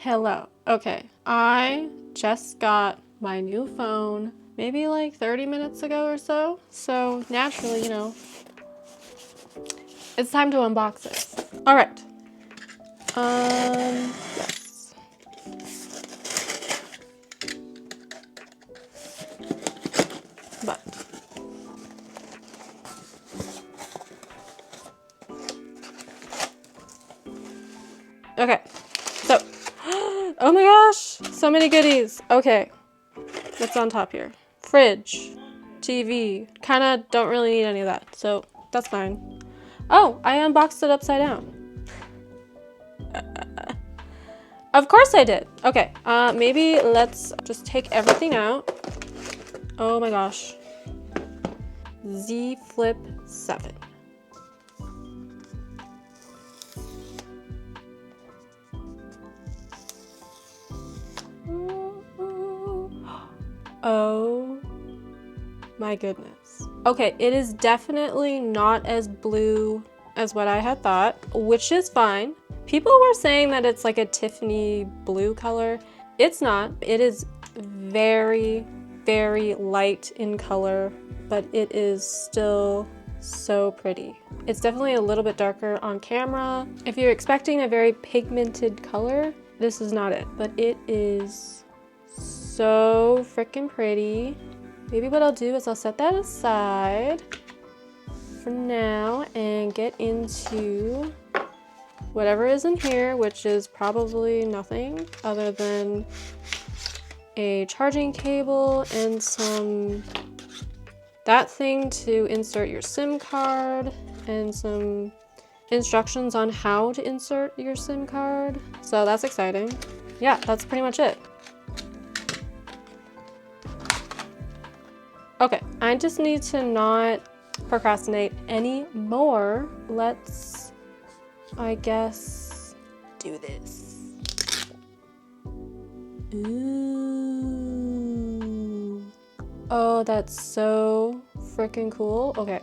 Hello. Okay, I just got my new phone maybe like 30 minutes ago or so. So naturally, it's time to unbox it. All right. Yes. But okay. So, oh my gosh, so many goodies. Okay. What's on top here? Fridge, TV. Kind of don't really need any of that, so that's fine. Oh, I unboxed it upside down. Of course I did. Okay, maybe let's just take everything out. Oh my gosh. Z Flip 7. Oh my goodness. Okay, it is definitely not as blue as what I had thought, which is fine. People were saying that it's like a Tiffany blue color. It's not. It is very, very light in color, but it is still so pretty. It's definitely a little bit darker on camera. If you're expecting a very pigmented color, this is not it, but it is so freaking pretty. Maybe what I'll do is I'll set that aside for now and get into whatever is in here, which is probably nothing other than a charging cable and that thing to insert your SIM card and some instructions on how to insert your SIM card. So that's exciting. Yeah, that's pretty much it. Okay, I just need to not procrastinate anymore. Let's, I guess, do this. Ooh. Oh, that's so freaking cool. Okay.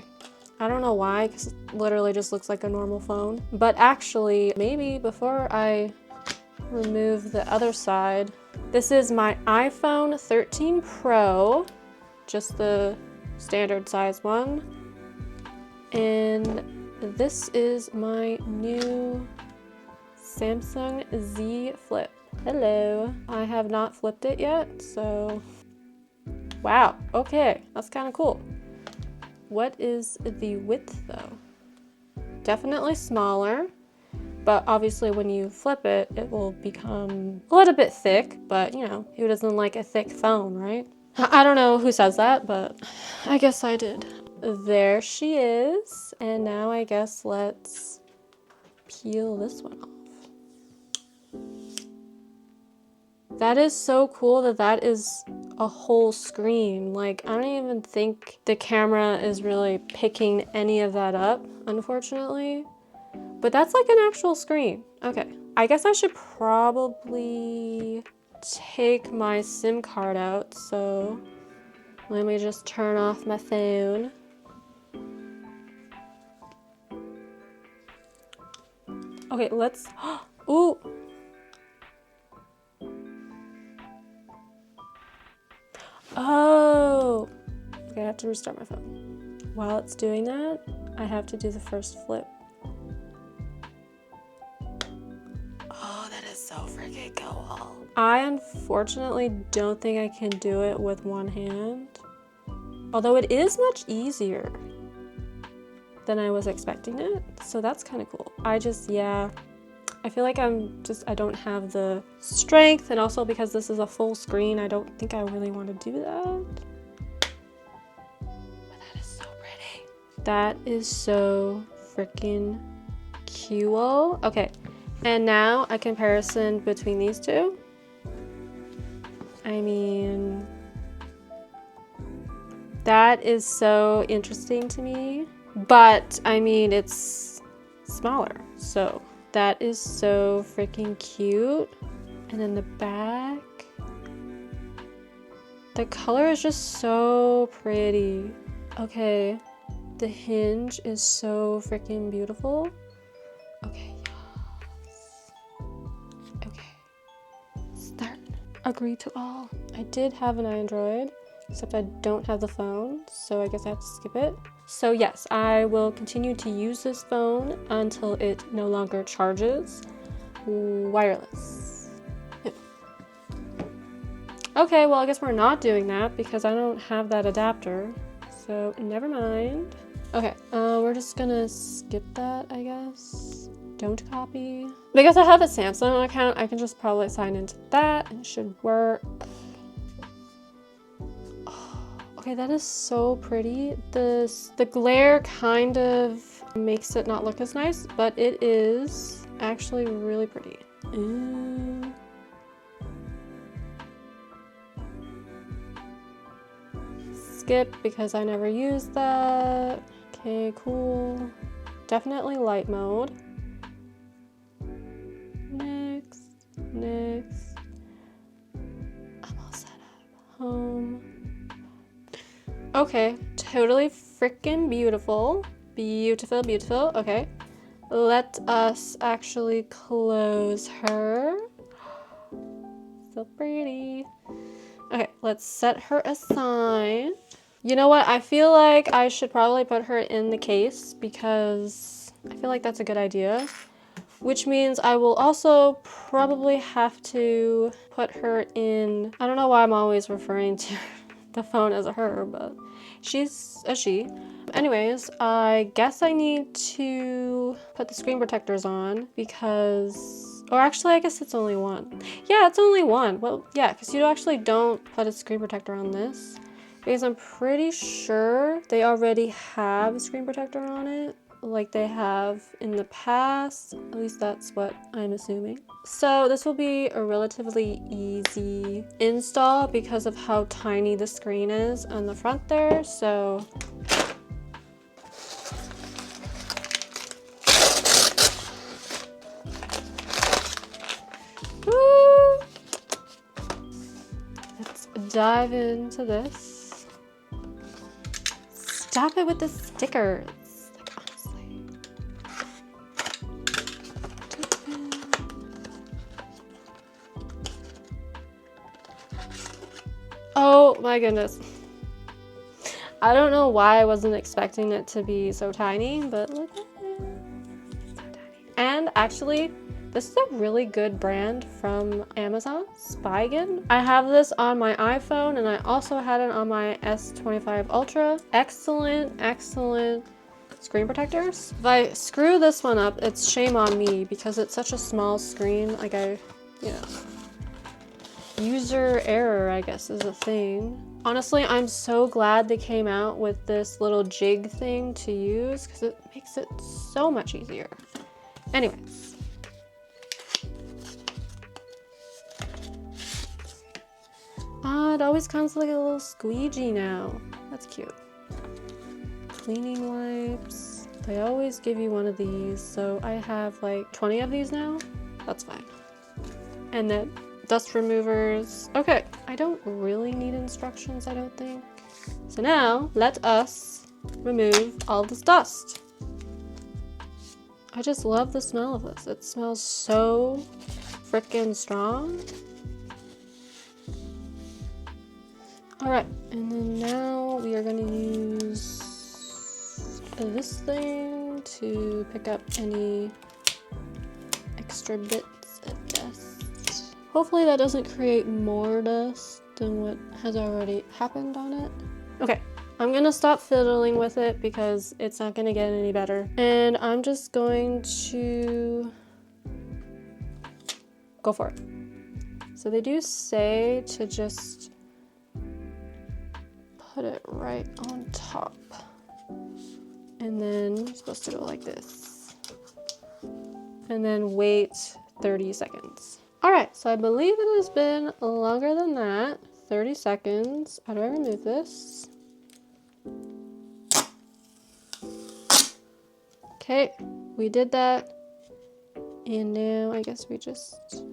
I don't know why, because it literally just looks like a normal phone. But actually, maybe before I remove the other side, this is my iPhone 13 Pro. Just the standard size one. And this is my new Samsung Z Flip. Hello. I have not flipped it yet, so wow, okay, that's kind of cool. What is the width though? Definitely smaller, but obviously when you flip it, it will become a little bit thick, but who doesn't like a thick phone, right? I don't know who says that, but I guess I did. There she is. And now I guess let's peel this one off. That is so cool that is a whole screen. Like, I don't even think the camera is really picking any of that up, unfortunately. But that's like an actual screen. Okay, I guess I should probably take my SIM card out, so let me just turn off my phone. Okay, let's, ooh. Oh, okay, I have to restart my phone. While it's doing that, I have to do the first flip. Oh, that is so freaking cool. I unfortunately don't think I can do it with one hand. Although it is much easier than I was expecting it. So that's kind of cool. I feel like I don't have the strength, and also because this is a full screen, I don't think I really want to do that. But that is so pretty. That is so freaking cool. Okay, and now a comparison between these two. I mean, that is so interesting to me, but I mean, it's smaller, so that is so freaking cute. And then the back, the color is just so pretty. Okay, the hinge is so freaking beautiful. Okay, yes. Okay, agree to all. I did have an Android, except I don't have the phone, so I guess I have to skip it. So yes, I will continue to use this phone until it no longer charges wireless. Yep. Okay, well I guess we're not doing that because I don't have that adapter, so never mind. Okay, we're just gonna skip that, I guess. Don't copy. Because I have a Samsung account, I can just probably sign into that and it should work. Oh, okay, that is so pretty. The glare kind of makes it not look as nice, but it is actually really pretty. Ooh. Skip because I never used that. Okay, cool. Definitely light mode. Next. I'm all set up. Home. Okay, totally freaking beautiful. Beautiful. Okay. Let us actually close her. So pretty. Okay, let's set her aside. You know what? I feel like I should probably put her in the case because I feel like that's a good idea. Which means I will also probably have to put her in... I don't know why I'm always referring to the phone as a her, but she's a she. Anyways, I guess I need to put the screen protectors on because... Or actually, I guess it's only one. Yeah, it's only one. Well, yeah, because you actually don't put a screen protector on this. Because I'm pretty sure they already have a screen protector on it, like they have in the past. At least that's what I'm assuming. So this will be a relatively easy install because of how tiny the screen is on the front there. So woo! Let's dive into this. Stop it with the stickers. Like, honestly. Oh my goodness. I don't know why I wasn't expecting it to be so tiny, but look at it. So tiny. And actually, this is a really good brand from Amazon, Spigen. I have this on my iPhone and I also had it on my S25 Ultra. Excellent screen protectors. If I screw this one up, it's shame on me because it's such a small screen. Like user error, I guess, is a thing. Honestly, I'm so glad they came out with this little jig thing to use because it makes it so much easier. Anyways. Ah, it always comes like a little squeegee now. That's cute. Cleaning wipes. They always give you one of these, so I have like 20 of these now. That's fine. And then dust removers. Okay, I don't really need instructions, I don't think. So now, let us remove all this dust. I just love the smell of this. It smells so freaking strong. All right, and then now we are gonna use this thing to pick up any extra bits of dust. Hopefully that doesn't create more dust than what has already happened on it. Okay, I'm gonna stop fiddling with it because it's not gonna get any better. And I'm just going to go for it. So they do say to just put it right on top. And then you're supposed to go like this. And then wait 30 seconds. All right, so I believe it has been longer than that. 30 seconds. How do I remove this? Okay, we did that. And now I guess we just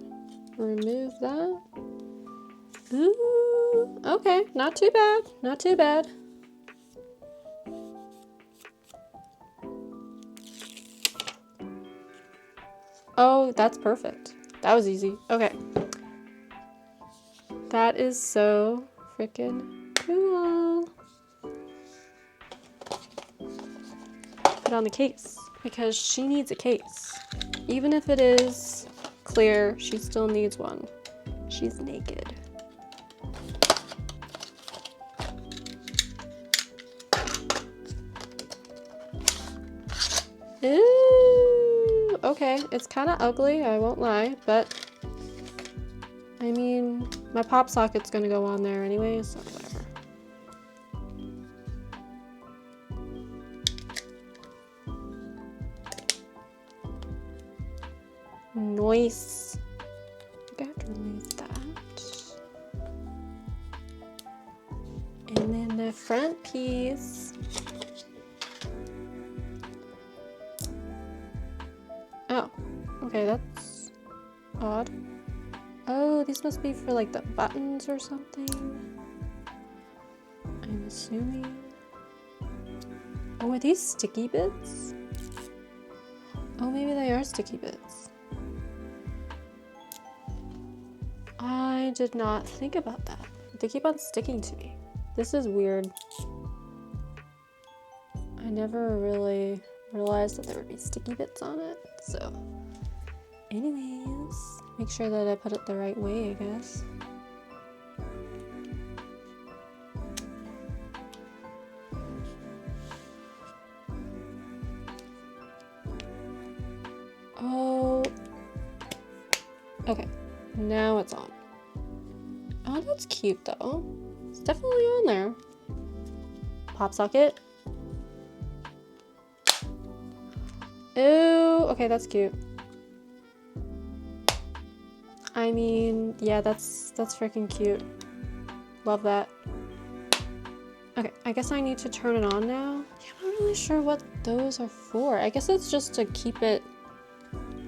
remove that. Ooh, okay, not too bad, not too bad. Oh, that's perfect. That was easy. Okay. That is so freaking cool. Put on the case because she needs a case. Even if it is clear, she still needs one. She's naked. Ooh, okay, it's kind of ugly, I won't lie, but I mean, my pop socket's gonna go on there anyway, so whatever. Nice. I have to remove that. And then the front piece. Oh, okay, that's odd. Oh, these must be for like the buttons or something. I'm assuming. Oh, are these sticky bits? Oh, maybe they are sticky bits. I did not think about that. They keep on sticking to me. This is weird. I never really realized that there would be sticky bits on it, so. Anyways, make sure that I put it the right way, I guess. Oh. Okay, now it's on. Oh, that's cute though. It's definitely on there. Pop socket. Ooh, okay, that's cute. I mean, yeah, that's freaking cute. Love that. Okay, I guess I need to turn it on now. Yeah, I'm not really sure what those are for. I guess it's just to keep it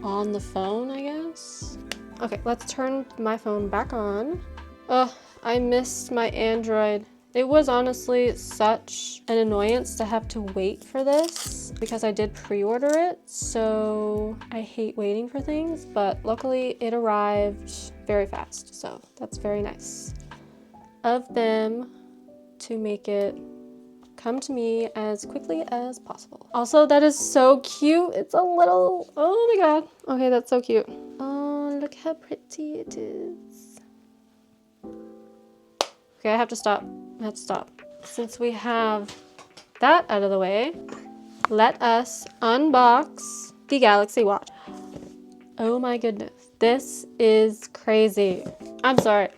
on the phone, I guess. Okay, let's turn my phone back on. Ugh, I missed my Android. It was honestly such an annoyance to have to wait for this because I did pre-order it, so I hate waiting for things, but luckily it arrived very fast, so that's very nice of them to make it come to me as quickly as possible. Also, that is so cute. It's a little, oh my god. Okay, that's so cute. Oh, look how pretty it is. Okay, I have to stop. I have to stop. Since we have that out of the way, let us unbox the Galaxy Watch. Oh my goodness. This is crazy. I'm sorry.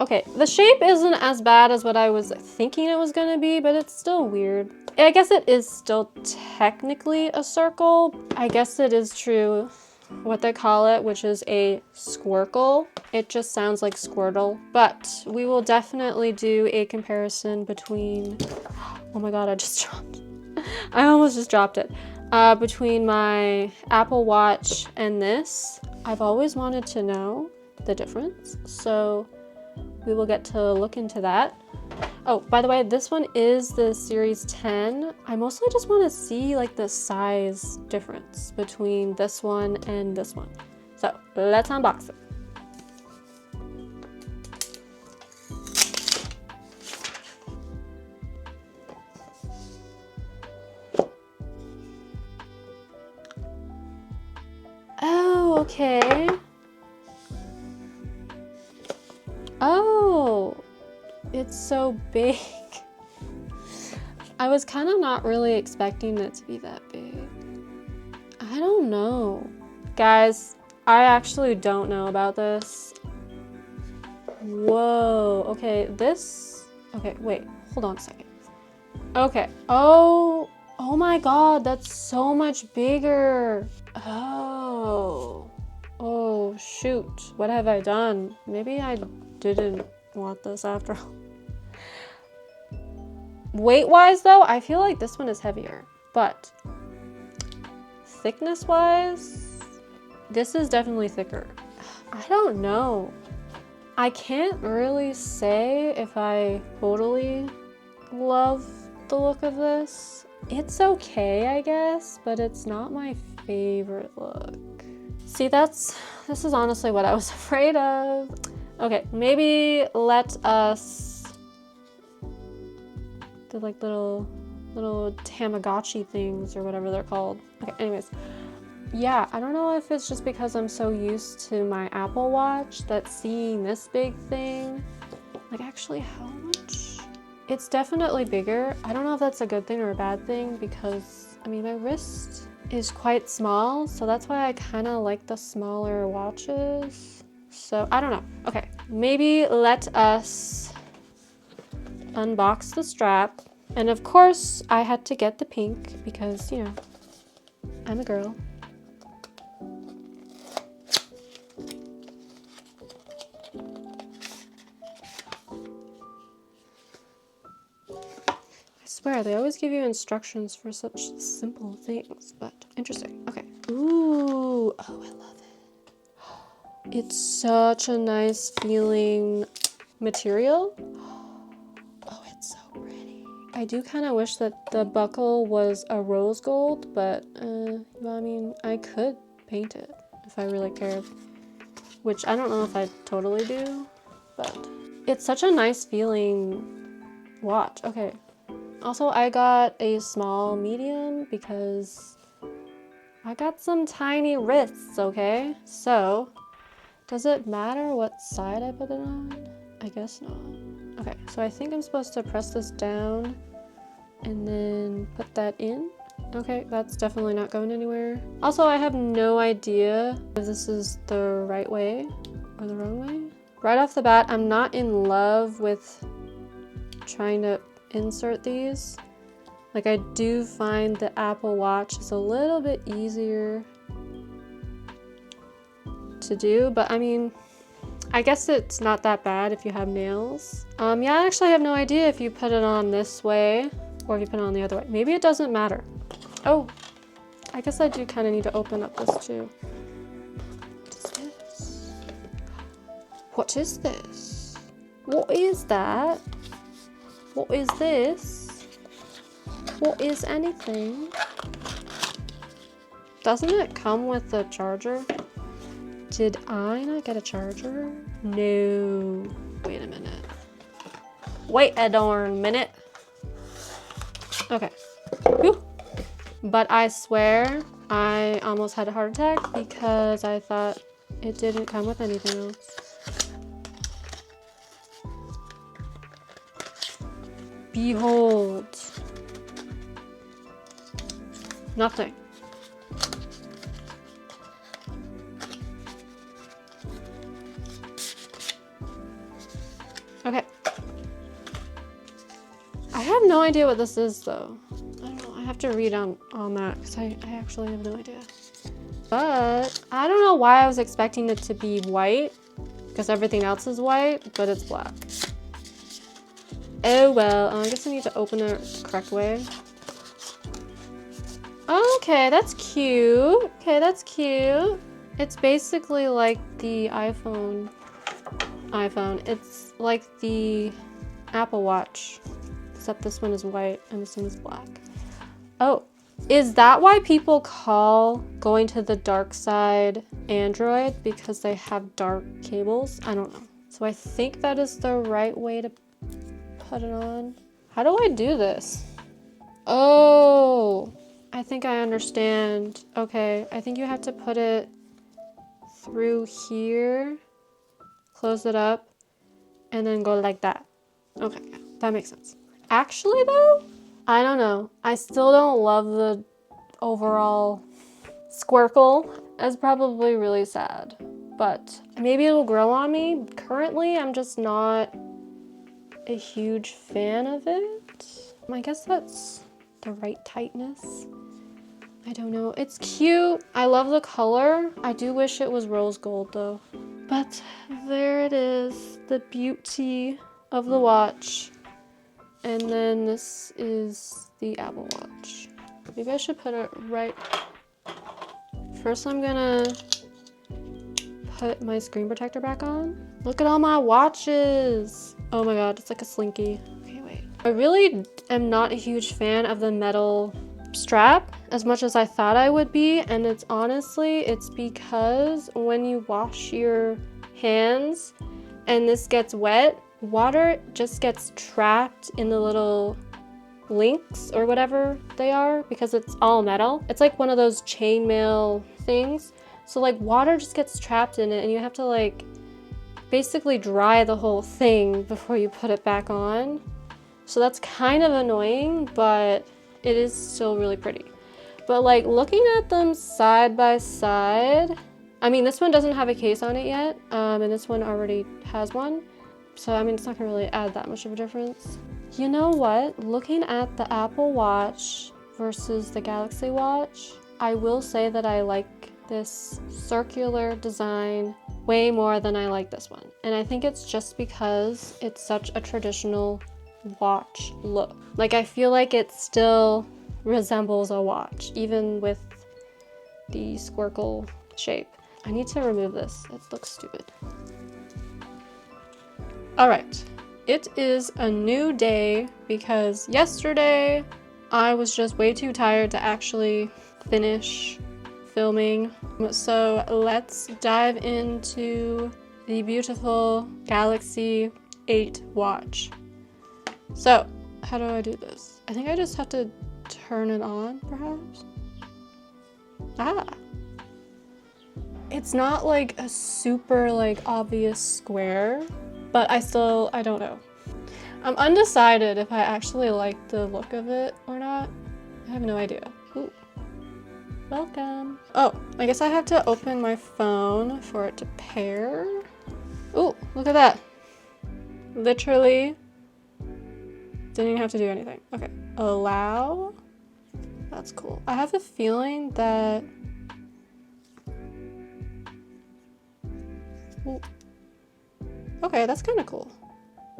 Okay, the shape isn't as bad as what I was thinking it was gonna be, but it's still weird. I guess it is still technically a circle. I guess it is true what they call it, which is a squircle. It just sounds like Squirtle, but we will definitely do a comparison between, oh my god, I just dropped, I almost just dropped it. Between my Apple Watch and this. I've always wanted to know the difference, so we will get to look into that. Oh, by the way, this one is the Series 10. I mostly just want to see like the size difference between this one and this one. So let's unbox it. Oh, okay. Oh, it's so big. I was kind of not really expecting it to be that big. I don't know. Guys, I actually don't know about this. Whoa, okay, okay, wait, hold on a second. Okay, oh my god, that's so much bigger. Oh, shoot, what have I done? Maybe I didn't want this after all. Weight-wise though, I feel like this one is heavier, but thickness-wise, this is definitely thicker. I don't know. I can't really say if I totally love the look of this. It's okay, I guess, but it's not my favorite look. See, this is honestly what I was afraid of. Okay, maybe let us do like little Tamagotchi things or whatever they're called. Okay, anyways. Yeah, I don't know if it's just because I'm so used to my Apple Watch that seeing this big thing, like actually how much? It's definitely bigger. I don't know if that's a good thing or a bad thing because, I mean, my wrist is quite small, so that's why I kind of like the smaller watches. So I don't know. Okay, maybe let us unbox the strap. And of course, I had to get the pink because, you know, I'm a girl. I swear, they always give you instructions for such simple things, but interesting. Okay. Ooh, oh, I love it. It's such a nice feeling material. Oh, it's so pretty. I do kind of wish that the buckle was a rose gold, but well, I mean, I could paint it if I really cared, which I don't know if I totally do, but it's such a nice feeling watch. Okay. Also, I got a small medium because I got some tiny wrists, okay? So, does it matter what side I put it on? I guess not. Okay, so I think I'm supposed to press this down and then put that in. Okay, that's definitely not going anywhere. Also, I have no idea if this is the right way or the wrong way. Right off the bat, I'm not in love with trying to insert these. Like, I do find the Apple Watch is a little bit easier to do, but I mean, I guess it's not that bad if you have nails. Yeah, I actually have no idea if you put it on this way or if you put it on the other way. Maybe it doesn't matter. Oh, I guess I do kind of need to open up this too. What is this? What is this? What is that? What is this? What is anything? Doesn't it come with a charger? Did I not get a charger? No. Wait a minute. Wait a darn minute. Okay. Whew. But I swear I almost had a heart attack because I thought it didn't come with anything else. Behold. Nothing. Okay. I have no idea what this is though. I don't know. I have to read on that because I actually have no idea. But I don't know why I was expecting it to be white because everything else is white, but it's black. Oh well, I guess I need to open it the correct way. Okay, that's cute. Okay, that's cute. It's basically like the iPhone. It's like the Apple Watch, except this one is white and this one is black. Oh, is that why people call going to the dark side Android? Because they have dark cables? I don't know. So I think that is the right way to put it on. How do I do this? Oh, I think I understand. Okay, I think you have to put it through here, close it up, and then go like that. Okay, yeah, that makes sense. Actually though, I don't know. I still don't love the overall squircle. It's probably really sad, but maybe it'll grow on me. Currently, I'm just not a huge fan of it. I guess that's the right tightness. I don't know. It's cute. I love the color. I do wish it was rose gold though. But there it is, the beauty of the watch. And then this is the Apple Watch. Maybe I should put it right. First I'm gonna put my screen protector back on. Look at all my watches. Oh my god, it's like a slinky. Okay, wait. I really am not a huge fan of the metal strap as much as I thought I would be, and it's because when you wash your hands, and this gets wet, water just gets trapped in the little links or whatever they are because it's all metal. It's like one of those chainmail things. So like water just gets trapped in it and you have to like basically dry the whole thing before you put it back on. So that's kind of annoying, but it is still really pretty. But like looking at them side by side, I mean, this one doesn't have a case on it yet, and this one already has one. So I mean, it's not gonna really add that much of a difference. You know what? Looking at the Apple Watch versus the Galaxy Watch, I will say that I like this circular design way more than I like this one. And I think it's just because it's such a traditional watch look. Like I feel like it still resembles a watch, even with the squircle shape. I need to remove this. It looks stupid. All right. It is a new day because yesterday I was just way too tired to actually finish filming. So let's dive into the beautiful Galaxy 8 watch. So how do I do this? I think I just have to turn it on, perhaps? Ah. It's not like a super like obvious square, but I don't know. I'm undecided if I actually like the look of it or not. I have no idea. Ooh. Welcome. Oh, I guess I have to open my phone for it to pair. Ooh, look at that. Literally didn't even have to do anything. Okay, allow. That's cool. I have a feeling that... Ooh. Okay, that's kind of cool.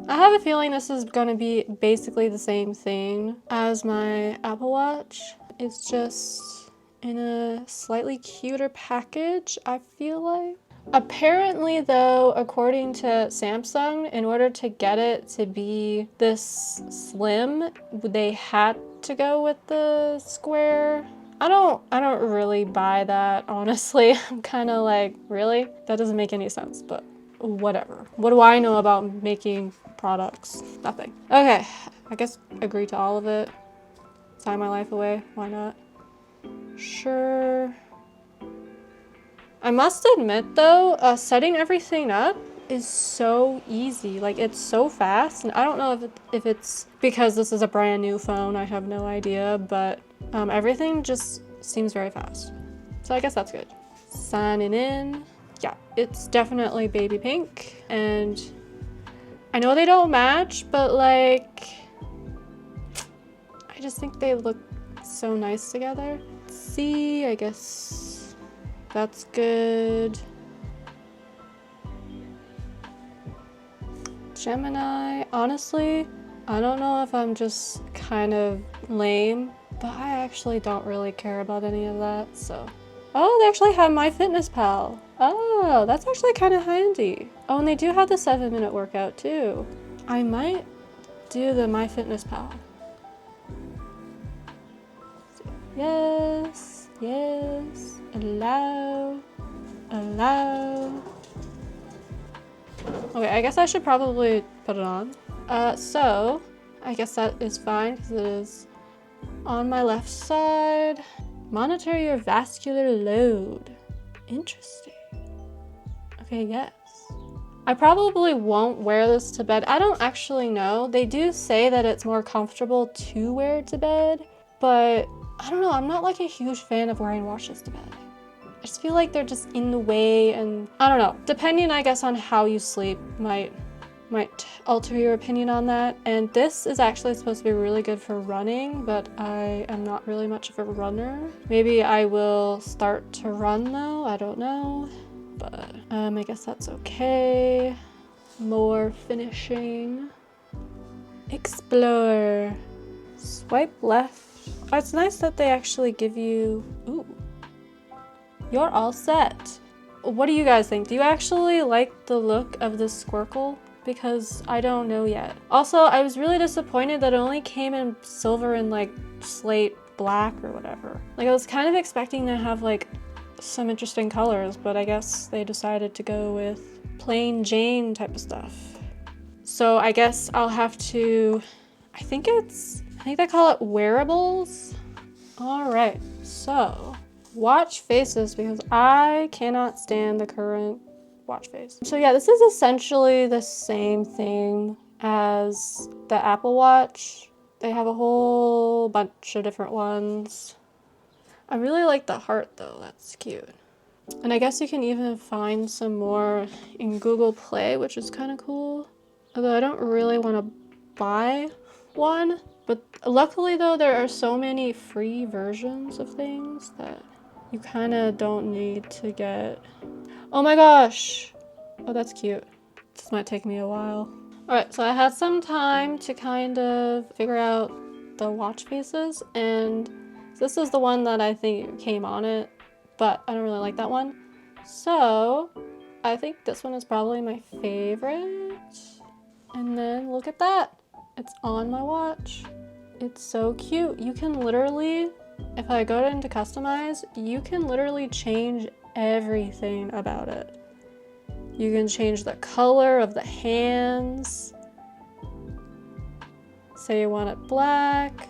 I have a feeling this is going to be basically the same thing as my Apple Watch. It's just in a slightly cuter package, I feel like. Apparently though, according to Samsung, in order to get it to be this slim, they had to go with the square. I don't really buy that, honestly. I'm kind of like, really? That doesn't make any sense, but whatever. What do I know about making products? Nothing. Okay, I guess agree to all of it. Sign my life away, why not? Sure. I must admit though, setting everything up is so easy. Like it's so fast, and I don't know if it's because this is a brand new phone, I have no idea, but everything just seems very fast. So I guess that's good. Signing in. Yeah, it's definitely baby pink, and I know they don't match, but like, I just think they look so nice together. See, I guess that's good. Gemini, honestly, I don't know if I'm just kind of lame, but I actually don't really care about any of that, so. Oh, they actually have MyFitnessPal. Oh, that's actually kind of handy. Oh, and they do have the 7-minute workout too. I might do the MyFitnessPal. Yes, yes, allow, allow. Okay, I guess I should probably put it on. So I guess that is fine because it is on my left side. Monitor your vascular load. Interesting. Okay, yes. I probably won't wear this to bed. I don't actually know. They do say that it's more comfortable to wear to bed, but I don't know. I'm not like a huge fan of wearing watches to bed. I just feel like they're just in the way, and I don't know. Depending, I guess, on how you sleep might alter your opinion on that. And this is actually supposed to be really good for running, but I am not really much of a runner. Maybe I will start to run though, I don't know. But I guess that's okay. More finishing. Explore. Swipe left. Oh, it's nice that they actually give you, ooh, you're all set. What do you guys think? Do you actually like the look of this squircle? Because I don't know yet. Also, I was really disappointed that it only came in silver and like slate black or whatever. Like I was kind of expecting to have like some interesting colors, but I guess they decided to go with plain Jane type of stuff. So I guess I'll have to, I think they call it wearables. All right, so watch faces, because I cannot stand the current watch face. So yeah, this is essentially the same thing as the Apple Watch. They have a whole bunch of different ones. I really like the heart though, that's cute. And I guess you can even find some more in Google Play, which is kind of cool. Although I don't really want to buy one. But luckily though, there are so many free versions of things that you kind of don't need to get. Oh my gosh! Oh, that's cute. This might take me a while. All right, so I had some time to kind of figure out the watch faces, and this is the one that I think came on it, but I don't really like that one. So I think this one is probably my favorite. And then look at that. It's on my watch. It's so cute. You can literally, if I go into customize, you can literally change everything about it. You can change the color of the hands. Say you want it black,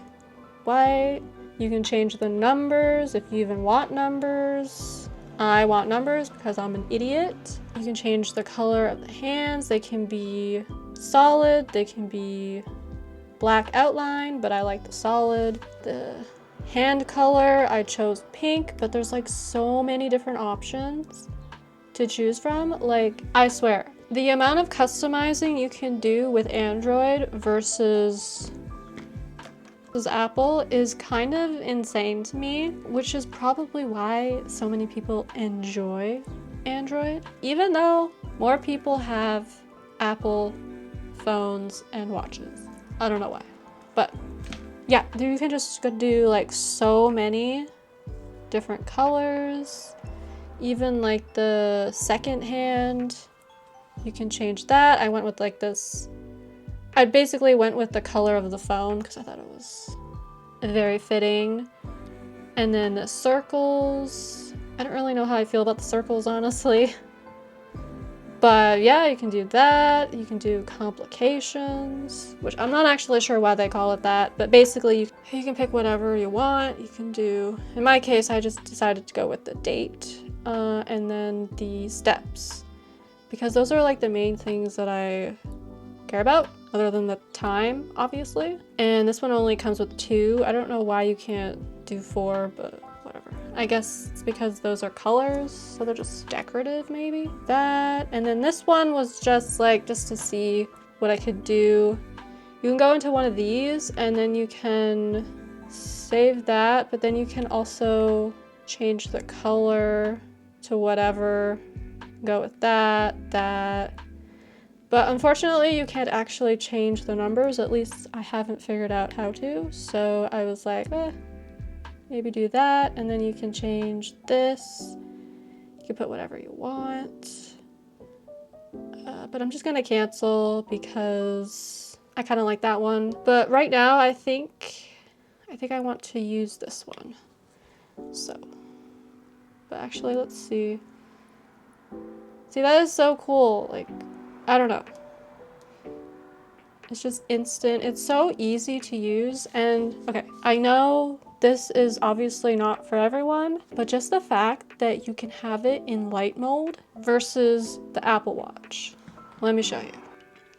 white. You can change the numbers if you even want numbers. I want numbers because I'm an idiot. You can change the color of the hands. They can be solid, they can be black outline, but I like the solid. The hand color, I chose pink, but there's like so many different options to choose from. Like, I swear, the amount of customizing you can do with Android versus Apple is kind of insane to me, which is probably why so many people enjoy Android, even though more people have Apple phones and watches. I don't know why, but yeah, you can just go do like so many different colors. Even like the second hand, you can change that. I went with like this. I basically went with the color of the phone because I thought it was very fitting. And then the circles. I don't really know how I feel about the circles, honestly. But yeah, you can do that. You can do complications, which I'm not actually sure why they call it that. But basically, you can pick whatever you want. You can do, in my case, I just decided to go with the date and then the steps. Because those are like the main things that I care about, other than the time, obviously. And this one only comes with 2. I don't know why you can't do 4, but whatever. I guess it's because those are colors, so they're just decorative maybe. That, and then this one was just like, just to see what I could do. You can go into one of these and then you can save that, but then you can also change the color to whatever. Go with that. But unfortunately, you can't actually change the numbers. At least I haven't figured out how to. So I was like, maybe do that. And then you can change this. You can put whatever you want. But I'm just gonna cancel because I kind of like that one. But right now, I think I want to use this one. So, but actually, let's see. See, that is so cool. Like, I don't know. It's just instant. It's so easy to use. And okay, I know this is obviously not for everyone, but just the fact that you can have it in light mode versus the Apple Watch. Let me show you.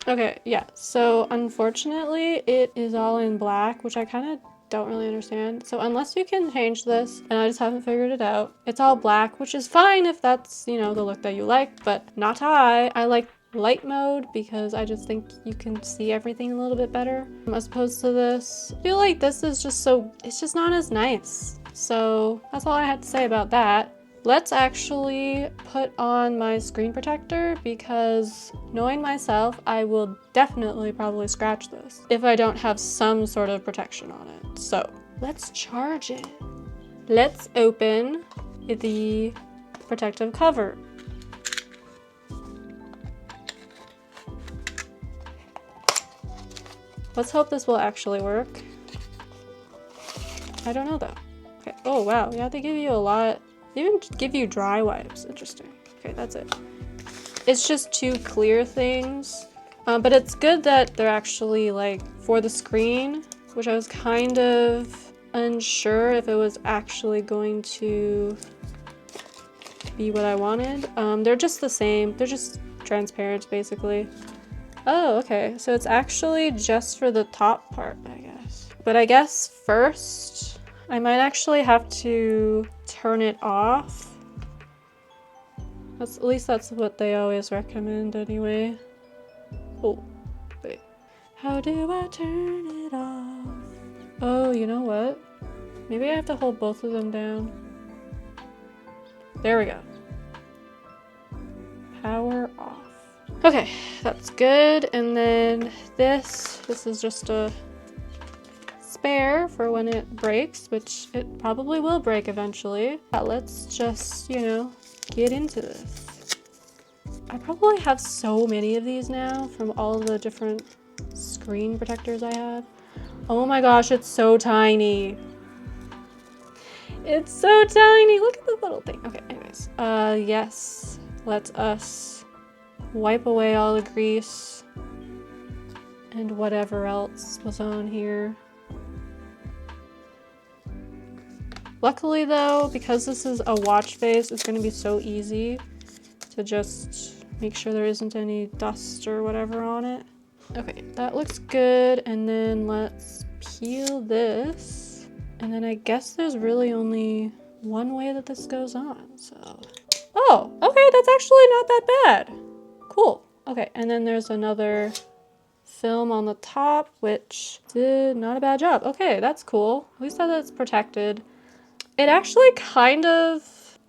Okay, yeah, so unfortunately it is all in black, which I kind of don't really understand. So unless you can change this, and I just haven't figured it out, it's all black, which is fine if that's, you know, the look that you like, but not I. I like light mode because I just think you can see everything a little bit better as opposed to this. I feel like this is just so, it's just not as nice. So that's all I had to say about that. Let's actually put on my screen protector because knowing myself, I will definitely probably scratch this if I don't have some sort of protection on it. So let's charge it. Let's open the protective cover. Let's hope this will actually work. I don't know though. Okay, oh wow, yeah, they give you a lot. They even give you dry wipes, interesting. Okay, that's it. It's just two clear things. But it's good that they're actually like for the screen, which I was kind of unsure if it was actually going to be what I wanted. They're just the same. They're just transparent basically. Oh, okay. So it's actually just for the top part, I guess. But I guess first I might actually have to turn it off. At least that's what they always recommend anyway. Oh, wait. How do I turn it off? Oh, you know what? Maybe I have to hold both of them down. There we go. Power off. Okay, that's good. And then this is just a spare for when it breaks, which it probably will break eventually. But let's just, you know, get into this. I probably have so many of these now from all the different screen protectors I have. Oh my gosh, it's so tiny. It's so tiny. Look at the little thing. Okay, anyways. Yes. Let us wipe away all the grease and whatever else was on here. Luckily though, because this is a watch face, it's going to be so easy to just make sure there isn't any dust or whatever on it. Okay, that looks good. And then let's peel this. And then I guess there's really only one way that this goes on, so. Oh, okay, that's actually not that bad. Cool. Okay, and then there's another film on the top, which did not a bad job. Okay, that's cool. At least that it's protected. It actually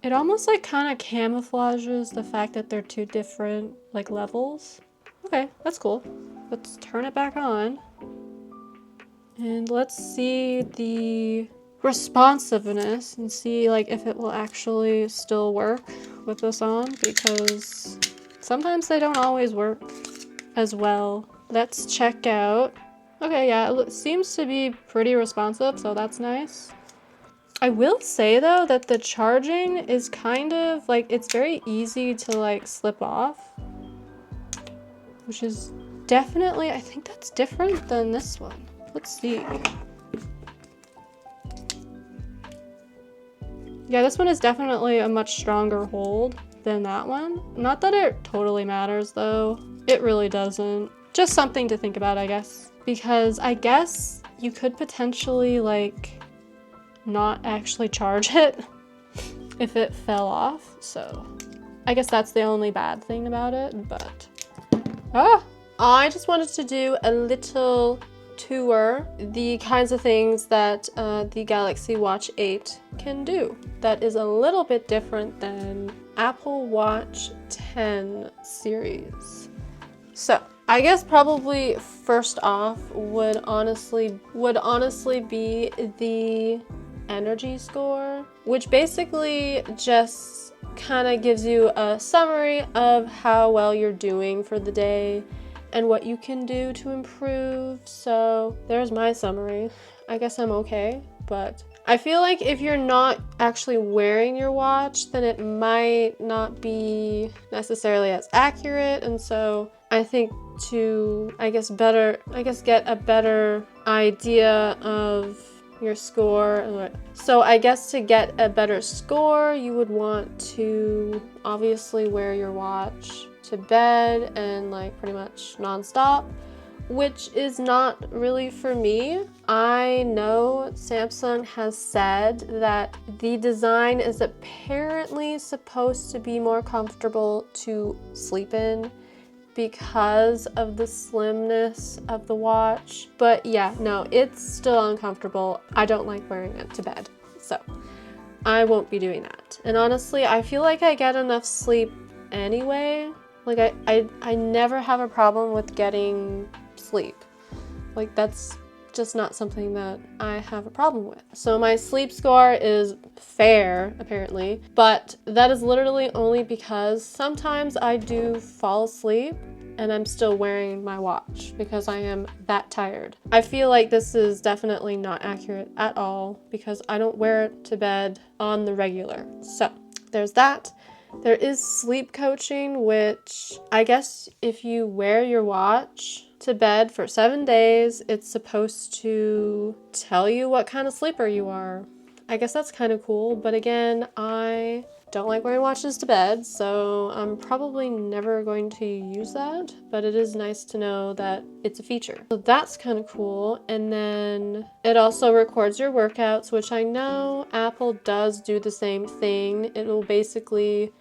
it almost like kind of camouflages the fact that they're two different like levels. Okay, that's cool. Let's turn it back on. And let's see the responsiveness and see like if it will actually still work with this on, because sometimes they don't always work as well. Let's check out. Okay, yeah, it seems to be pretty responsive, so that's nice. I will say though that the charging is kind of like, it's very easy to like slip off, which is definitely, I think that's different than this one. Let's see. Yeah, this one is definitely a much stronger hold than that one. Not that it totally matters though. It really doesn't. Just something to think about, I guess. Because I guess you could potentially like not actually charge it if it fell off. So I guess that's the only bad thing about it, but I just wanted to do a little tour the kinds of things that the Galaxy Watch 8 can do that is a little bit different than Apple Watch 10 series. So I guess probably first off would honestly be the energy score, which basically just kind of gives you a summary of how well you're doing for the day and what you can do to improve. So there's my summary. I guess I'm okay, but I feel like if you're not actually wearing your watch, then it might not be necessarily as accurate. And so I think to, get a better idea of your score. So I guess to get a better score, you would want to obviously wear your watch to bed and like pretty much nonstop, which is not really for me. I know Samsung has said that the design is apparently supposed to be more comfortable to sleep in because of the slimness of the watch. But yeah, no, it's still uncomfortable. I don't like wearing it to bed, so I won't be doing that. And honestly, I feel like I get enough sleep anyway. Like I never have a problem with getting sleep. Like that's just not something that I have a problem with. So my sleep score is fair, apparently, but that is literally only because sometimes I do fall asleep and I'm still wearing my watch because I am that tired. I feel like this is definitely not accurate at all because I don't wear it to bed on the regular. So there's that. There is sleep coaching, which I guess if you wear your watch to bed for 7 days, it's supposed to tell you what kind of sleeper you are. I guess that's kind of cool, but again, I don't like wearing watches to bed, so I'm probably never going to use that, but it is nice to know that it's a feature. So that's kind of cool. And then it also records your workouts, which I know Apple does do the same thing. It will basically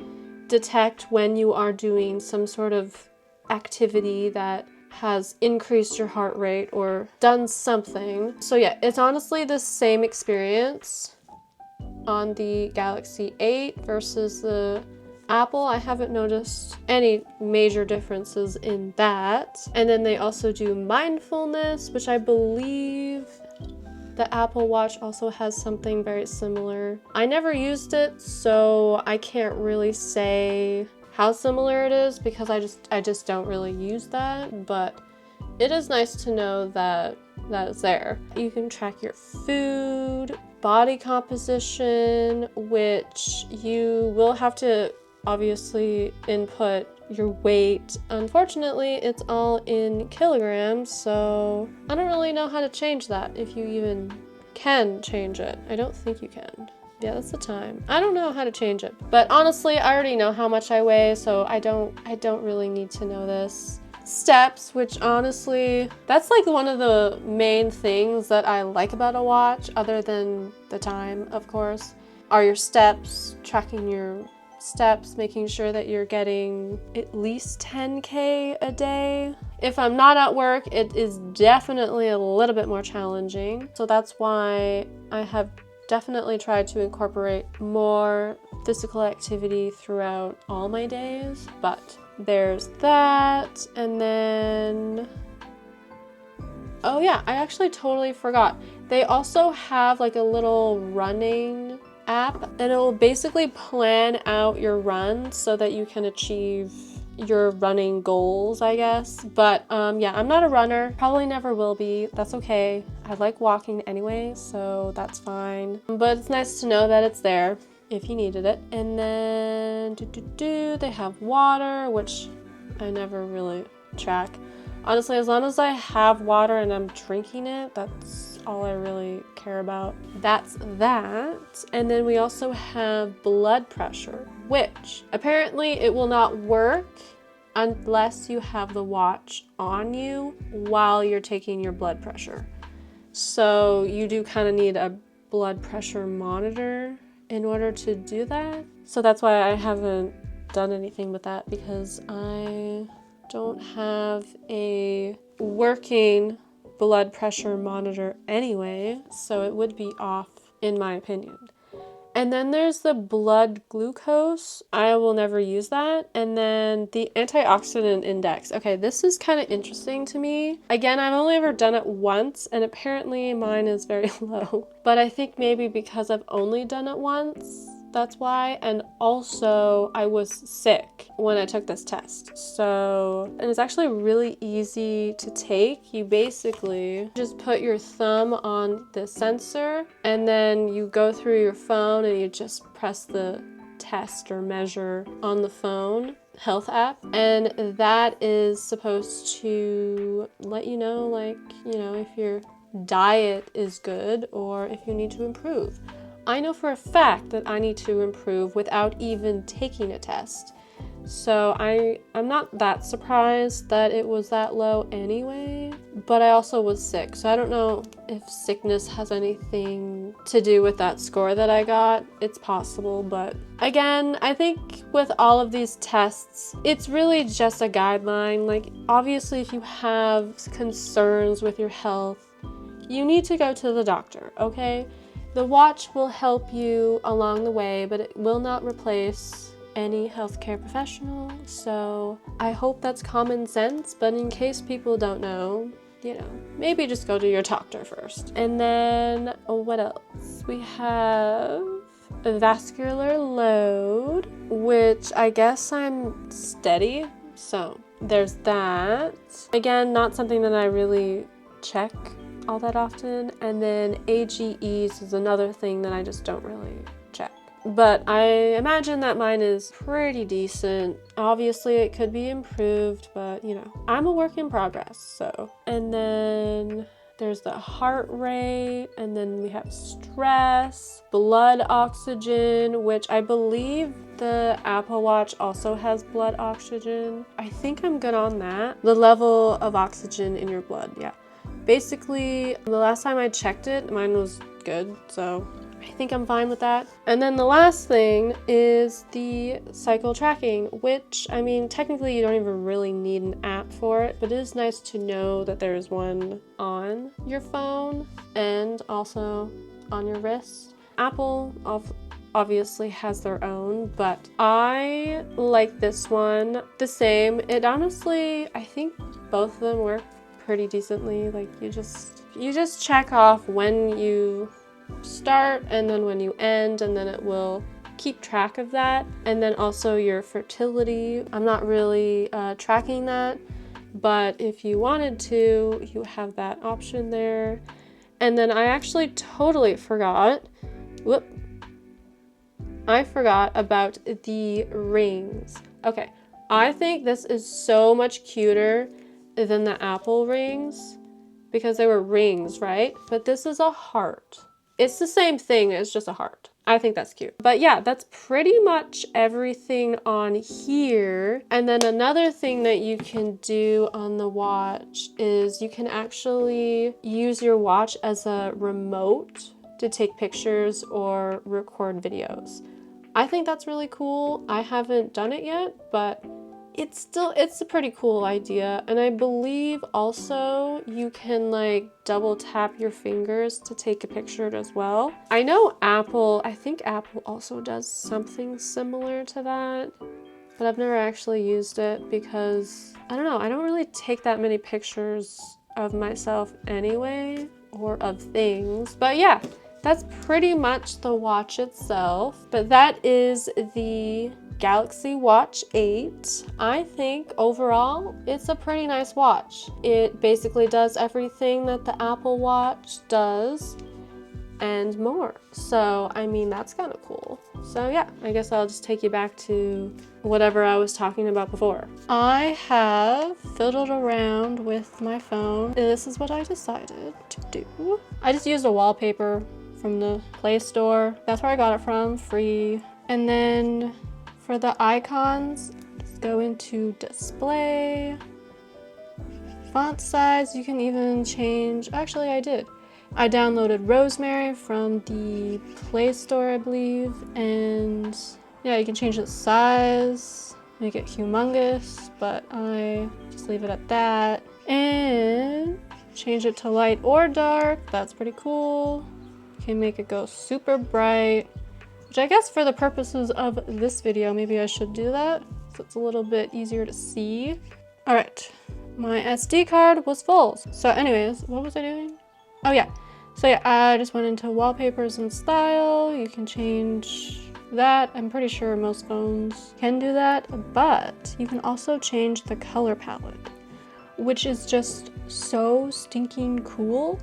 detect when you are doing some sort of activity that has increased your heart rate or done something. So yeah, it's honestly the same experience on the Galaxy 8 versus the Apple. I haven't noticed any major differences in that. And then they also do mindfulness, which I believe the Apple Watch also has something very similar. I never used it, so I can't really say how similar it is because I just don't really use that, but it is nice to know that it's there. You can track your food, body composition, which you will have to obviously input your weight. Unfortunately, it's all in kilograms, so I don't really know how to change that, if you even can change it. I don't think you can. Yeah, that's the time. I don't know how to change it, but honestly, I already know how much I weigh, so I don't really need to know this. Steps, which honestly, that's like one of the main things that I like about a watch, other than the time, of course, are your steps, tracking your steps, making sure that you're getting at least 10K a day. If I'm not at work, it is definitely a little bit more challenging. So that's why I have definitely tried to incorporate more physical activity throughout all my days, but there's that. And then, oh yeah, I actually totally forgot. They also have like a little running app, and it will basically plan out your run so that you can achieve your running goals, I guess. But yeah, I'm not a runner, probably never will be. That's okay. I like walking anyway, so that's fine. But it's nice to know that it's there if you needed it. And then they have water, which I never really track. Honestly, as long as I have water and I'm drinking it, that's all I really care about. That's that. And then we also have blood pressure, which apparently it will not work unless you have the watch on you while you're taking your blood pressure. So you do kind of need a blood pressure monitor in order to do that. So that's why I haven't done anything with that, because I don't have a working blood pressure monitor anyway, so it would be off in my opinion. And then there's the blood glucose. I will never use that. And then the antioxidant index. Okay, this is kind of interesting to me. Again, I've only ever done it once, and apparently mine is very low. But I think maybe because I've only done it once, that's why. And also I was sick when I took this test. So, and it's actually really easy to take. You basically just put your thumb on the sensor, and then you go through your phone and you just press the test or measure on the phone health app, and that is supposed to let you know, like, you know, if your diet is good or if you need to improve. I know for a fact that I need to improve without even taking a test. So I'm not that surprised that it was that low anyway, but I also was sick. So I don't know if sickness has anything to do with that score that I got. It's possible, but again, I think with all of these tests, it's really just a guideline. Like, obviously, if you have concerns with your health, you need to go to the doctor, okay? The watch will help you along the way, but it will not replace any healthcare professional. So I hope that's common sense, but in case people don't know, you know, maybe just go to your doctor first. And then what else? We have a vascular load, which I guess I'm steady. So there's that. Again, not something that I really check all that often. And then AGEs is another thing that I just don't really check. but I imagine that mine is pretty decent. Obviously it could be improved, but you know, I'm a work in progress, so. And then there's the heart rate, and then we have stress, blood oxygen, which I believe the Apple Watch also has blood oxygen. I think I'm good on that. The level of oxygen in your blood, yeah. Basically, the last time I checked it, mine was good, so I think I'm fine with that. And then the last thing is the cycle tracking, which, I mean, technically you don't even really need an app for it, but it is nice to know that there's one on your phone and also on your wrist. Apple obviously has their own, but I like this one the same. It honestly, I think both of them work pretty decently. Like you just check off when you start and then when you end, and then it will keep track of that. And then also your fertility. I'm not really tracking that, but if you wanted to, you have that option there. And then I actually totally forgot. I forgot about the rings. Okay, I think this is so much cuter than the Apple rings because they were rings, right? But this is a heart. It's the same thing, it's just a heart. I think that's cute. But yeah, that's pretty much everything on here. And then another thing that you can do on the watch is you can actually use your watch as a remote to take pictures or record videos. I think that's really cool. I haven't done it yet, but it's a pretty cool idea. And I believe also you can like double tap your fingers to take a picture as well. I know I think Apple also does something similar to that, but I've never actually used it because, I don't know, I don't really take that many pictures of myself anyway, or of things. But yeah, that's pretty much the watch itself. But that is the Galaxy Watch 8. I think overall it's a pretty nice watch. It basically does everything that the Apple Watch does and more. So, I mean, that's kind of cool. So yeah, I guess I'll just take you back to whatever I was talking about before. I have fiddled around with my phone, and this is what I decided to do. I just used a wallpaper from the Play Store. That's where I got it from, free. And then for the icons, just go into display, font size. You can even change, actually I did. I downloaded Rosemary from the Play Store, I believe, and yeah, you can change the size, make it humongous, but I just leave it at that. And change it to light or dark, that's pretty cool. You can make it go super bright, which I guess for the purposes of this video, maybe I should do that, so it's a little bit easier to see. All right, my SD card was full. So anyways, what was I doing? Oh yeah, so yeah, I just went into wallpapers and style. You can change that. I'm pretty sure most phones can do that, but you can also change the color palette, which is just so stinking cool.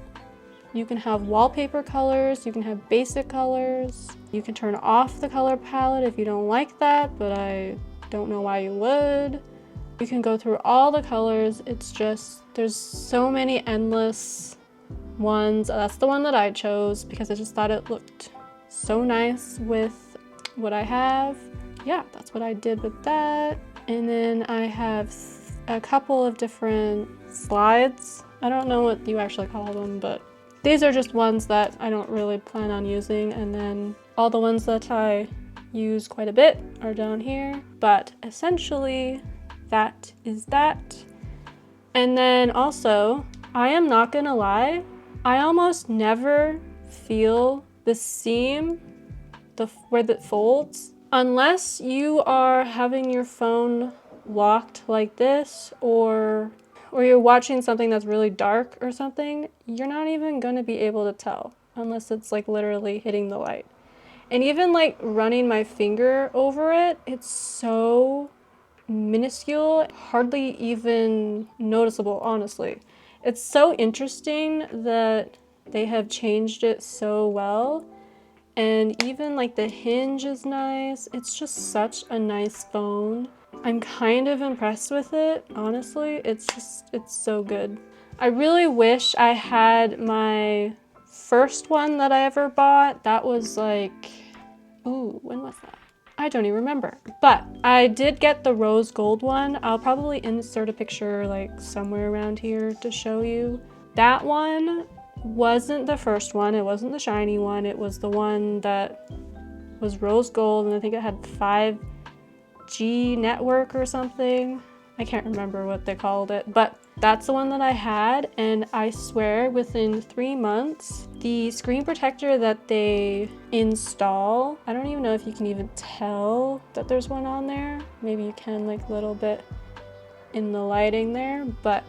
You can have wallpaper colors, you can have basic colors. You can turn off the color palette if you don't like that, but I don't know why you would. You can go through all the colors. It's just, there's so many endless ones. That's the one that I chose because I just thought it looked so nice with what I have. Yeah, that's what I did with that. And then I have a couple of different slides. I don't know what you actually call them, but these are just ones that I don't really plan on using. And then all the ones that I use quite a bit are down here. But essentially, that is that. And then also, I am not gonna lie, I almost never feel the seam, where it folds, unless you are having your phone locked like this, or you're watching something that's really dark or something. You're not even gonna be able to tell unless it's like literally hitting the light. And even like running my finger over it, it's so minuscule, hardly even noticeable, honestly. It's so interesting that they have changed it so well, And even like the hinge is nice. It's just such a nice phone. I'm kind of impressed with it, honestly. It's so good. I really wish I had my first one that I ever bought. That was like, ooh, when was that? I don't even remember. But I did get the rose gold one. I'll probably insert a picture like somewhere around here to show you. That one wasn't the first one. It wasn't the shiny one. It was the one that was rose gold, and I think it had 5G network or something. I can't remember what they called it, but that's the one that I had, and I swear within 3 months, the screen protector that they install, I don't even know if you can even tell that there's one on there. Maybe you can like a little bit in the lighting there, but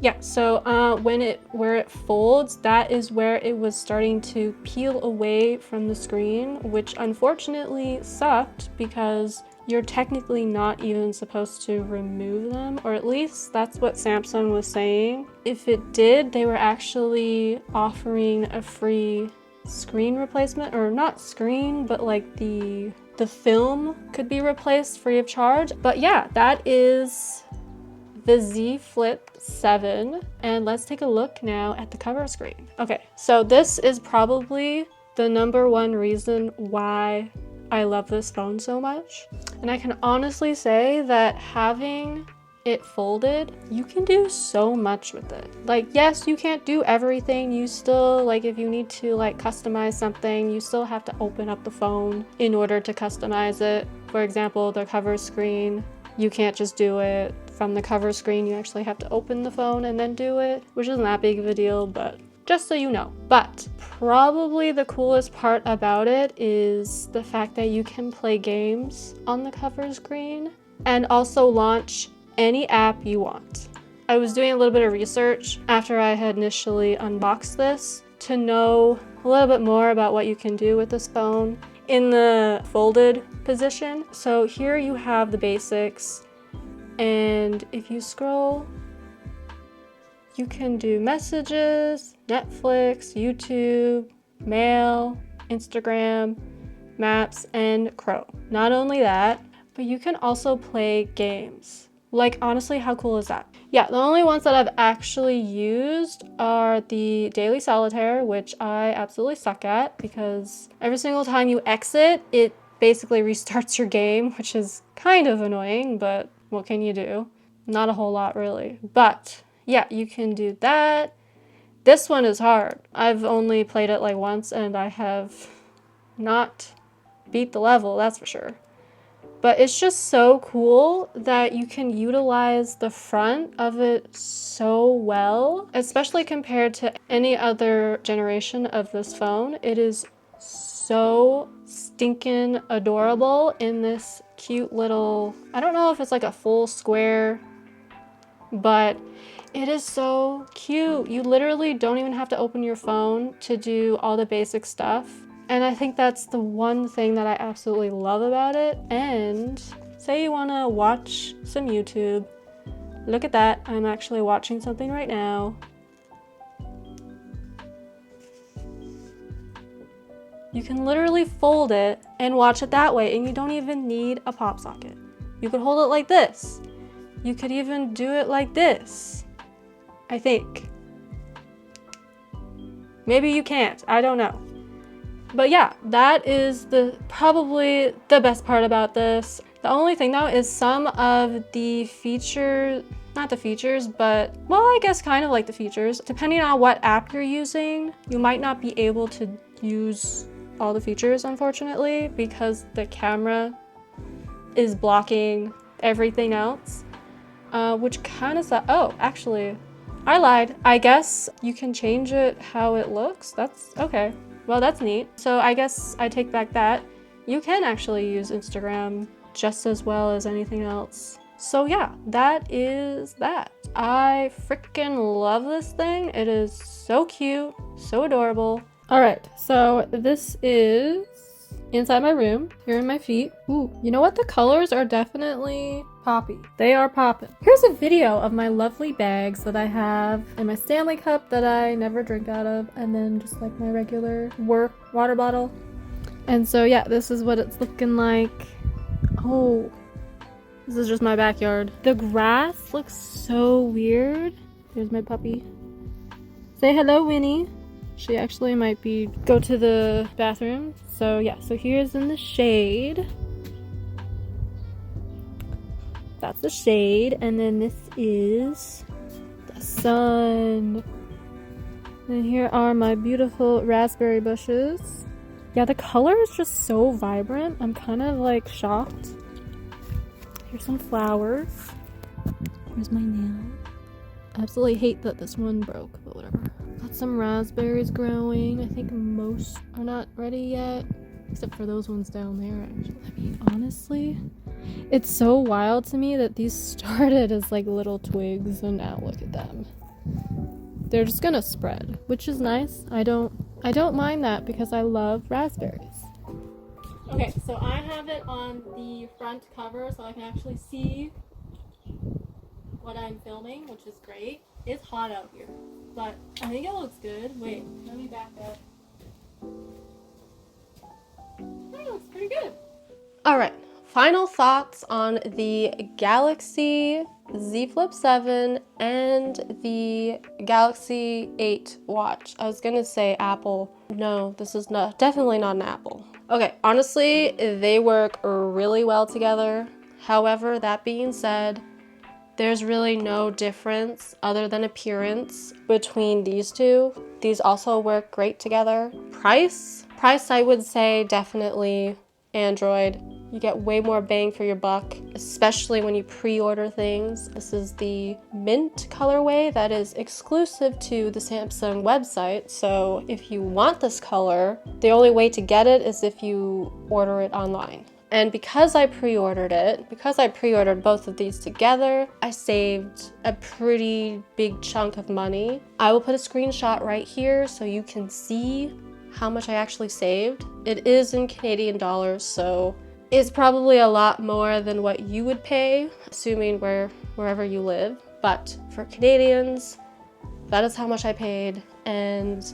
yeah, so where it folds, that is where it was starting to peel away from the screen, which unfortunately sucked because you're technically not even supposed to remove them, or at least that's what Samsung was saying. If it did, they were actually offering a free screen replacement, or not screen, but like the film could be replaced free of charge. But yeah, that is the Z Flip 7, and let's take a look now at the cover screen. Okay, so this is probably the #1 reason why I love this phone so much. And I can honestly say that having it folded, you can do so much with it. Like, yes, you can't do everything. You still, like, if you need to like customize something, you still have to open up the phone in order to customize it. For example, the cover screen, you can't just do it from the cover screen. You actually have to open the phone and then do it, which isn't that big of a deal, but just so you know. But probably the coolest part about it is the fact that you can play games on the cover screen and also launch any app you want. I was doing a little bit of research after I had initially unboxed this to know a little bit more about what you can do with this phone in the folded position. So here you have the basics, and if you scroll, you can do messages, Netflix, YouTube, mail, Instagram, maps, and Chrome. Not only that, but you can also play games. Like, honestly, how cool is that? Yeah, the only ones that I've actually used are the Daily Solitaire, which I absolutely suck at because every single time you exit, it basically restarts your game, which is kind of annoying, but what can you do? Not a whole lot, really. But yeah, you can do that. This one is hard. I've only played it like once, and I have not beat the level, that's for sure. But it's just so cool that you can utilize the front of it so well, especially compared to any other generation of this phone. It is so stinking adorable in this cute little, I don't know if it's like a full square, but it is so cute. You literally don't even have to open your phone to do all the basic stuff. And I think that's the one thing that I absolutely love about it. And say you want to watch some YouTube. Look at that. I'm actually watching something right now. You can literally fold it and watch it that way, and you don't even need a pop socket. You could hold it like this. You could even do it like this, I think. Maybe you can't, I don't know. But yeah, that is probably the best part about this. The only thing though is some of the features, not the features, but well, I guess kind of like the features. Depending on what app you're using, you might not be able to use all the features, unfortunately, because the camera is blocking everything else, which kind of sucks. Oh, actually, I lied. I guess you can change it how it looks. That's okay. Well, that's neat. So I guess I take back that. You can actually use Instagram just as well as anything else. So yeah, that is that. I freaking love this thing. It is so cute, so adorable. All right, so this is inside my room. Here are my feet. Ooh, you know what? The colors are definitely poppy. They are popping. Here's a video of my lovely bags that I have, and my Stanley cup that I never drink out of, and then just like my regular work water bottle. And so yeah, this is what it's looking like. Oh, this is just my backyard. The grass looks so weird. Here's my puppy. Say hello, Winnie. She actually might be go to the bathroom. So yeah, so here's in the shade. That's the shade, and then this is the sun. And here are my beautiful raspberry bushes. Yeah, the color is just so vibrant. I'm kind of like shocked. Here's some flowers. Here's my nail. I absolutely hate that this one broke, but whatever. Got some raspberries growing. I think most are not ready yet, except for those ones down there, actually. I mean, honestly, it's so wild to me that these started as like little twigs and now look at them. They're just gonna spread, which is nice. I don't mind that because I love raspberries. Okay, so I have it on the front cover so I can actually see what I'm filming, which is great. It's hot out here, but I think it looks good. Wait, let me back up. I think it looks pretty good. All right, final thoughts on the Galaxy Z Flip 7 and the Galaxy 8 watch. I was gonna say Apple. No, this is definitely not an Apple. Okay, honestly, they work really well together. However, that being said, there's really no difference other than appearance between these two. These also work great together. Price, I would say definitely Android. You get way more bang for your buck, especially when you pre-order things. This is the mint colorway that is exclusive to the Samsung website. So if you want this color, the only way to get it is if you order it online. And because I pre-ordered both of these together, I saved a pretty big chunk of money. I will put a screenshot right here so you can see how much I actually saved. It is in Canadian dollars, so it's probably a lot more than what you would pay, assuming wherever you live. But for Canadians, that is how much I paid, and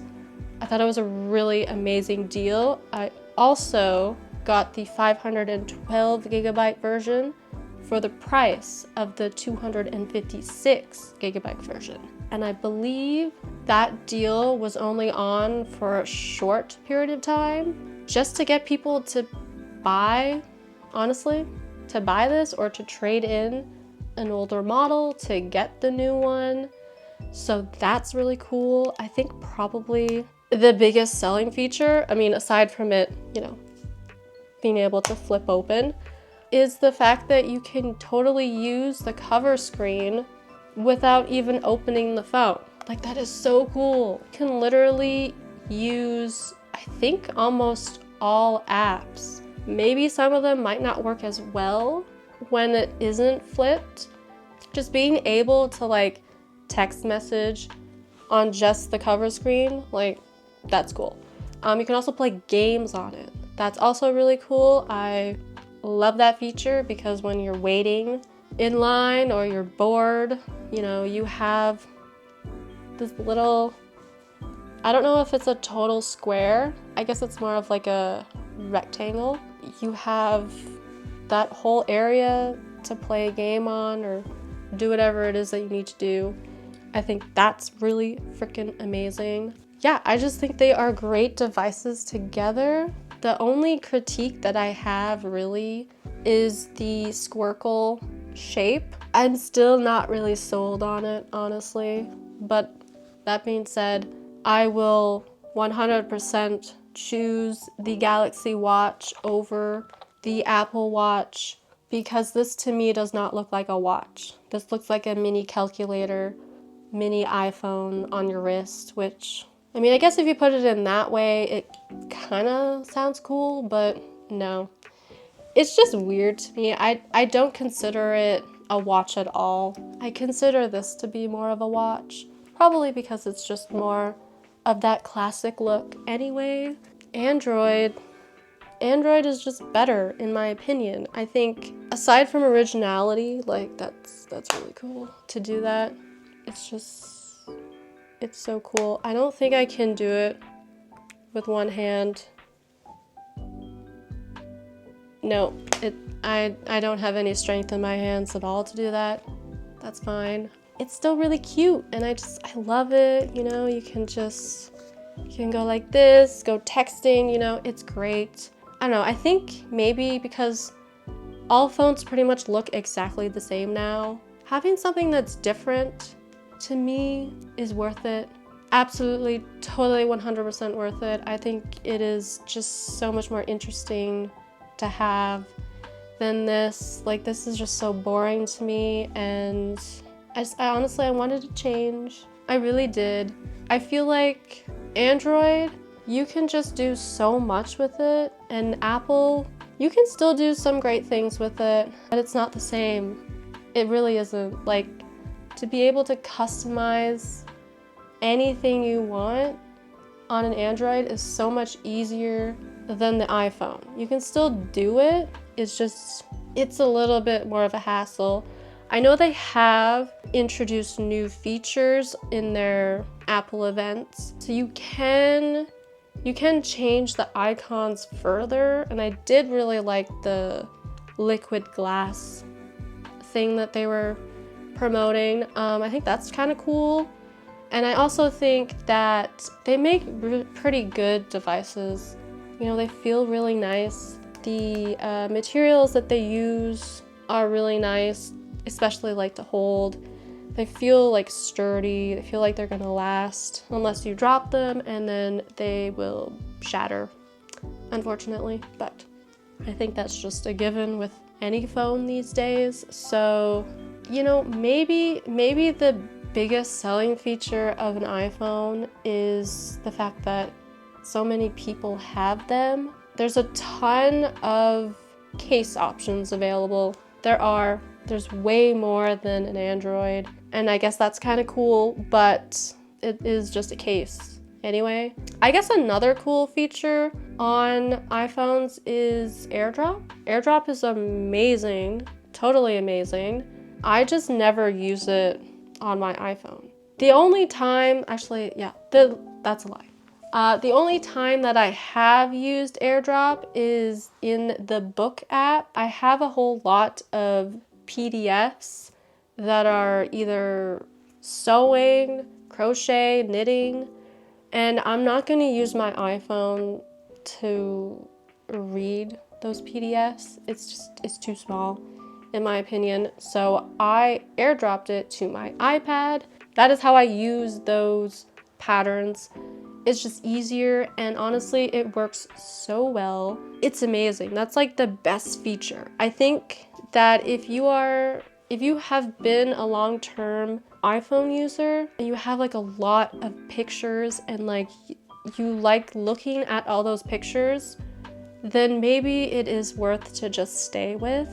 I thought it was a really amazing deal. I also got the 512 gigabyte version for the price of the 256 gigabyte version. And I believe that deal was only on for a short period of time, just to get people to buy, honestly, to buy this or to trade in an older model to get the new one. So that's really cool. I think probably the biggest selling feature, I mean, aside from it, being able to flip open, is the fact that you can totally use the cover screen without even opening the phone. Like, that is so cool. You can literally use, I think, almost all apps. Maybe some of them might not work as well when it isn't flipped. Just being able to like text message on just the cover screen, like, that's cool. You can also play games on it. That's also really cool. I love that feature because when you're waiting in line or you're bored, you have this little, I don't know if it's a total square. I guess it's more of like a rectangle. You have that whole area to play a game on or do whatever it is that you need to do. I think that's really freaking amazing. Yeah, I just think they are great devices together. The only critique that I have really is the squircle shape. I'm still not really sold on it, honestly. But that being said, I will 100% choose the Galaxy Watch over the Apple Watch because this to me does not look like a watch. This looks like a mini calculator, mini iPhone on your wrist, which, I mean, I guess if you put it in that way, it kind of sounds cool, but no. It's just weird to me. I don't consider it a watch at all. I consider this to be more of a watch, probably because it's just more of that classic look anyway. Android is just better in my opinion. I think aside from originality, like that's really cool to do that. It's so cool. I don't think I can do it with one hand. no, I don't have any strength in my hands at all to do that. That's fine. It's still really cute, and I love it. You know, you can go like this, go texting, you know, it's great. I don't know, I think maybe because all phones pretty much look exactly the same now, having something that's different to me is worth it. Absolutely, totally 100% worth it. I think it is just so much more interesting to have than this. Like, this is just so boring to me, and I honestly, I wanted to change. I really did. I feel like Android, you can just do so much with it, and Apple, you can still do some great things with it, but it's not the same. It really isn't. Like, to be able to customize anything you want on an Android is so much easier than the iPhone. You can still do it, it's a little bit more of a hassle. I know they have introduced new features in their Apple events, so you can change the icons further, and I did really like the liquid glass thing that they were promoting. I think that's kind of cool, and I also think that they make pretty good devices. You know, they feel really nice. The materials that they use are really nice, especially like to hold. They feel like sturdy, they feel like they're gonna last unless you drop them, and then they will shatter, unfortunately. But I think that's just a given with any phone these days. So, you know, maybe the biggest selling feature of an iPhone is the fact that so many people have them. There's a ton of case options available. There's way more than an Android, and I guess that's kind of cool, but it is just a case anyway. I guess another cool feature on iPhones is AirDrop. AirDrop is amazing, totally amazing. I just never use it on my iPhone. The only time, actually, yeah, that's a lie. The only time that I have used AirDrop is in the book app. I have a whole lot of PDFs that are either sewing, crochet, knitting, and I'm not going to use my iPhone to read those PDFs. It's too small in my opinion. So I AirDropped it to my iPad. That is how I use those patterns. It's just easier, and honestly, it works so well. It's amazing. That's like the best feature. I think that if you have been a long-term iPhone user and you have like a lot of pictures and like you like looking at all those pictures, then maybe it is worth to just stay with.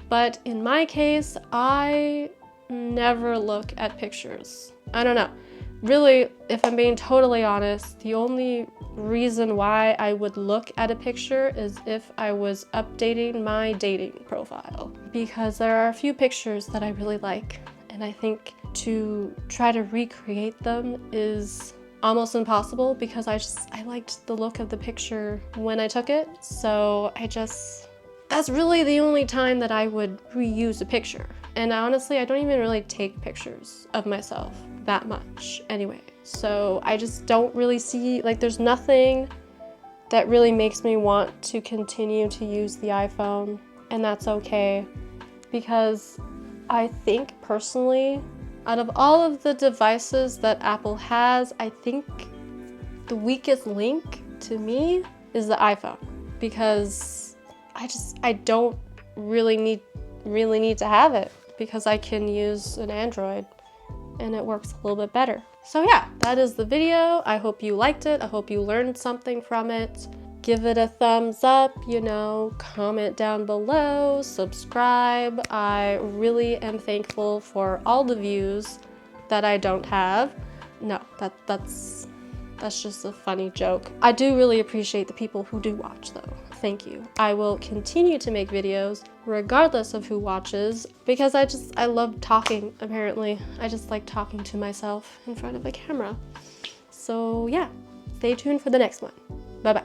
But in my case, I never look at pictures. I don't know. Really, if I'm being totally honest, the only reason why I would look at a picture is if I was updating my dating profile, because there are a few pictures that I really like, and I think to try to recreate them is almost impossible because I liked the look of the picture when I took it. So that's really the only time that I would reuse a picture. And honestly, I don't even really take pictures of myself that much anyway. So I just don't really see, like, there's nothing that really makes me want to continue to use the iPhone, and that's okay. Because I think personally, out of all of the devices that Apple has, I think the weakest link to me is the iPhone, because I don't really need to have it, because I can use an Android and it works a little bit better. So yeah, that is the video. I hope you liked it. I hope you learned something from it. Give it a thumbs up, you know, comment down below, subscribe. I really am thankful for all the views that I don't have. No, that's just a funny joke. I do really appreciate the people who do watch though. Thank you. I will continue to make videos regardless of who watches, because I love talking, apparently. I just like talking to myself in front of a camera. So yeah, stay tuned for the next one. Bye bye.